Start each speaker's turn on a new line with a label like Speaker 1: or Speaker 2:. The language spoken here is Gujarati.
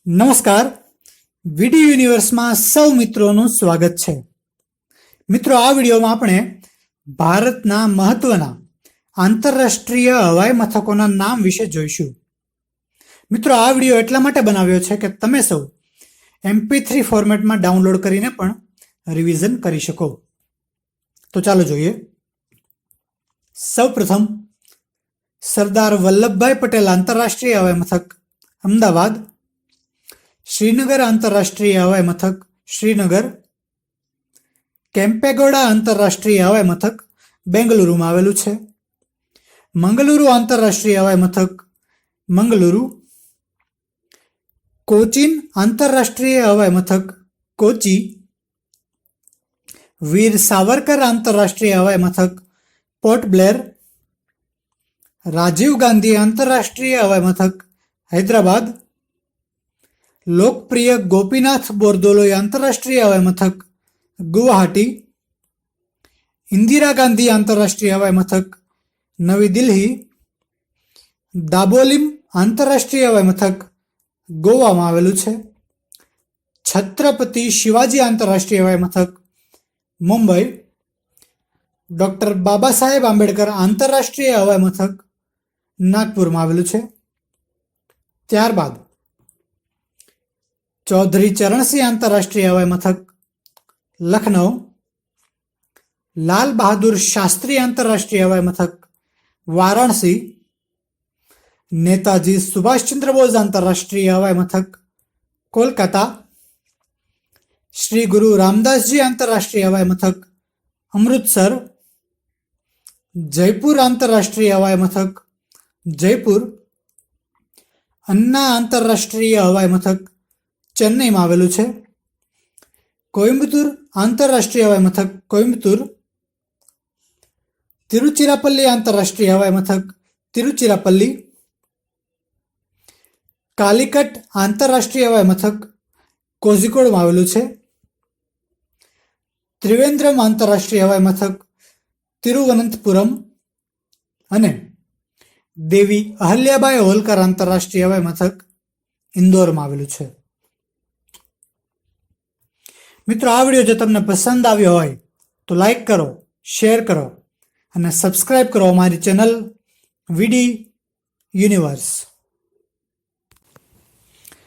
Speaker 1: નમસ્કાર, વીડી યુનિવર્સમાં સૌ મિત્રોનું સ્વાગત છે. મિત્રો, આ વિડીયોમાં આપણે ભારતના મહત્વના આંતરરાષ્ટ્રીય હવાઈ મથકોના નામ વિશે જોઈશું. મિત્રો, આ વિડીયો એટલા માટે બનાવ્યો છે કે તમે સૌ MP3 ફોર્મેટમાં ડાઉનલોડ કરીને પણ રિવિઝન કરી શકો. તો ચાલો જોઈએ. સૌપ્રથમ સરદાર વલ્લભભાઈ પટેલ આંતરરાષ્ટ્રીય હવાઈ મથક અમદાવાદ, શ્રીનગર આંતરરાષ્ટ્રીય હવાઈ મથક શ્રીનગર, કેમ્પેગૌડા આંતરરાષ્ટ્રીય હવાઈ મથક બેંગલુરુમાં આવેલું છે, મંગલુરુ આંતરરાષ્ટ્રીય હવાઈ મથક મંગલુરુ, કોચીન આંતરરાષ્ટ્રીય હવાઈ મથક કોચી, વીર સાવરકર આંતરરાષ્ટ્રીય હવાઈ મથક પોર્ટ બ્લેર, રાજીવ ગાંધી આંતરરાષ્ટ્રીય હવાઈ મથક હૈદરાબાદ, લોકપ્રિય ગોપીનાથ બોરદોલોઈ આંતરરાષ્ટ્રીય હવાઈ મથક ગુવાહાટી, ઇન્દિરા ગાંધી આંતરરાષ્ટ્રીય હવાઈ મથક નવી દિલ્હી, દાબોલિમ આંતરરાષ્ટ્રીય હવાઈ મથક ગોવામાં આવેલું છે, છત્રપતિ શિવાજી આંતરરાષ્ટ્રીય હવાઈ મથક મુંબઈ, ડૉક્ટર બાબા સાહેબ આંબેડકર આંતરરાષ્ટ્રીય હવાઈ મથક નાગપુરમાં આવેલું છે. ત્યારબાદ ચૌધરી ચરણસિંહ આંતરરાષ્ટ્રીય હવાઈ મથક લખનઉ, લાલ બહાદુર શાસ્ત્રી આંતરરાષ્ટ્રીય હવાઈ મથક વારાણસી, નેતાજી સુભાષચંદ્ર બોઝ આંતરરાષ્ટ્રીય હવાઈ મથક કોલકાતા, શ્રી ગુરુ રામદાસજી આંતરરાષ્ટ્રીય હવાઈ મથક અમૃતસર, જયપુર આંતરરાષ્ટ્રીય હવાઈ મથક જયપુર, અન્ના આંતરરાષ્ટ્રીય હવાઈ મથક ચેન્નઈમાં આવેલું છે, કોઇમ્બતુર આંતરરાષ્ટ્રીય હવાઈ મથક કોઇમ્બતુર, તિરુચિરાપલ્લી આંતરરાષ્ટ્રીય હવાઈ મથક તિરુચિરાપલ્લી, કાલિકટ આંતરરાષ્ટ્રીય હવાઈ મથક કોઝિકોડમાં આવેલું છે, ત્રિવેન્દ્રમ આંતરરાષ્ટ્રીય હવાઈ મથક તિરુવનંતપુરમ અને દેવી અહલ્યાબાઈ હોલકર આંતરરાષ્ટ્રીય હવાઈ મથક ઇન્દોરમાં આવેલું છે. મિત્રો, આ વિડીયો જો તમને પસંદ આવ્યો હોય તો લાઈક કરો, શેર કરો અને સબસ્ક્રાઈબ કરો અમારી ચેનલ વીડી યુનિવર્સ.